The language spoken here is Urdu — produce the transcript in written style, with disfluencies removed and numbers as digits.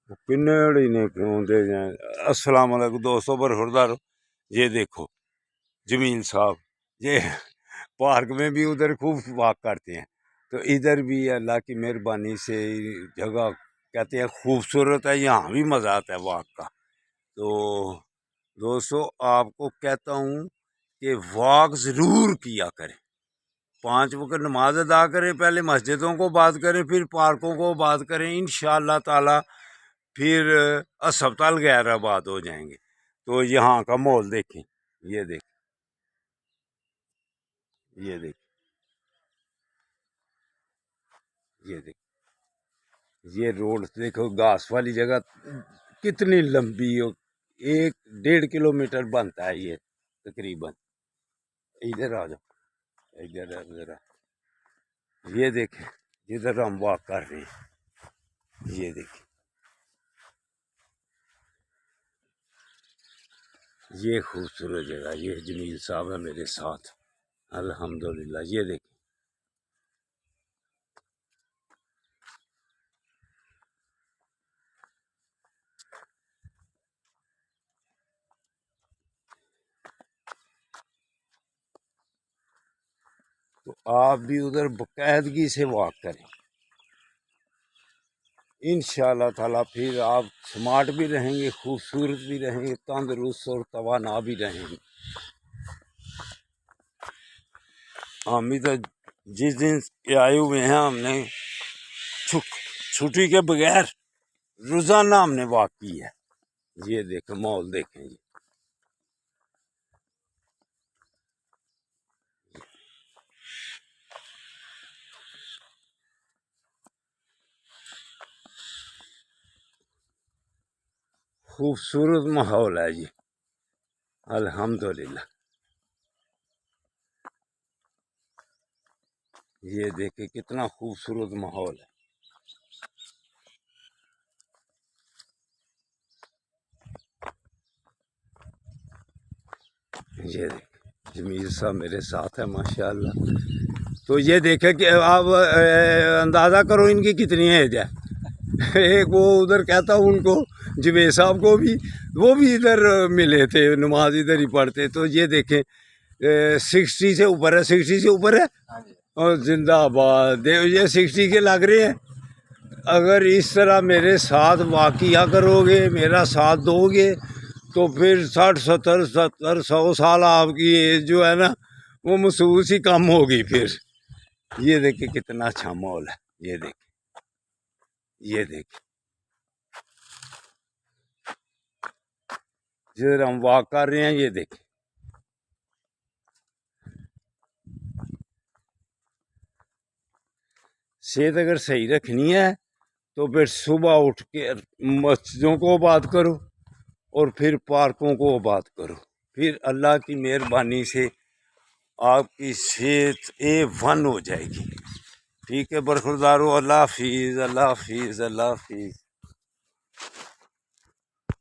کنیڑی نے کیوں دے جائیں۔ السلام علیکم دوستوں، برخوردار، یہ دیکھو جمیل صاحب، یہ پارک میں بھی ادھر خوب واک کرتے ہیں، تو ادھر بھی اللہ کی مہربانی سے جگہ کہتے ہیں خوبصورت ہے، یہاں بھی مزہ آتا ہے واک کا۔ تو دوستو آپ کو کہتا ہوں کہ واک ضرور کیا کریں، 5 وقت نماز ادا کریں، پہلے مسجدوں کو بات کریں، پھر پارکوں کو بات کریں، انشاءاللہ تعالی پھر اسپتال غیر آباد ہو جائیں گے۔ تو یہاں کا ماحول دیکھیں، یہ دیکھیں، یہ دیکھیں، یہ دیکھیں، یہ روڈ دیکھو، گھاس والی جگہ کتنی لمبی ہو، 1.5 کلومیٹر بنتا ہے یہ تقریباً۔ ادھر آ جاؤ، ادھر یہ دیکھیں جدھر ہم واک کر رہے ہیں، یہ دیکھیں، یہ خوبصورت جگہ، یہ جمیل صاحب ہے میرے ساتھ الحمدللہ، یہ دیکھیں۔ تو آپ بھی ادھر باقاعدگی سے واک کریں، انشاءاللہ تعالیٰ پھر آپ سمارٹ بھی رہیں گے، خوبصورت بھی رہیں گے، تندرست اور توانا بھی رہیں گے۔ ہم ادھر جس دن کے آئے ہوئے ہیں، ہم نے چھٹی کے بغیر روزانہ ہم نے واک کی ہے۔ یہ دیکھیں ماحول دیکھیں جی، خوبصورت ماحول ہے جی الحمدللہ۔ یہ دیکھیں کتنا خوبصورت ماحول ہے۔ یہ دیکھیں جمیل صاحب میرے ساتھ ہے ماشاءاللہ۔ تو یہ دیکھیں کہ آپ اندازہ کرو ان کی کتنی ایج ہے۔ ایک وہ ادھر کہتا ہوں ان کو، جوید صاحب کو بھی، وہ بھی ادھر ملے تھے، نماز ادھر ہی پڑھتے۔ تو یہ دیکھیں 60 سے اوپر ہے، 60 سے اوپر ہے، اور زندہ آباد، یہ 60 کے لگ رہے ہیں۔ اگر اس طرح میرے ساتھ واقعہ کرو گے، میرا ساتھ دو گے، تو پھر 60 70 100 سال آپ کی ایج جو ہے نا، وہ محسوس ہی کم ہوگی پھر۔ یہ دیکھیں کتنا اچھا ماحول ہے، یہ دیکھیں، یہ دیکھیں جدھر ہم واک کر رہے ہیں، یہ دیکھیں۔ صحت اگر صحیح رکھنی ہے تو پھر صبح اٹھ کے مسجدوں کو بات کرو، اور پھر پارکوں کو بات کرو، پھر اللہ کی مہربانی سے آپ کی صحت A1 ہو جائے گی۔ ٹھیک ہے برخوردارو، اللہ حافظ، اللہ حافظ، اللہ حافظ۔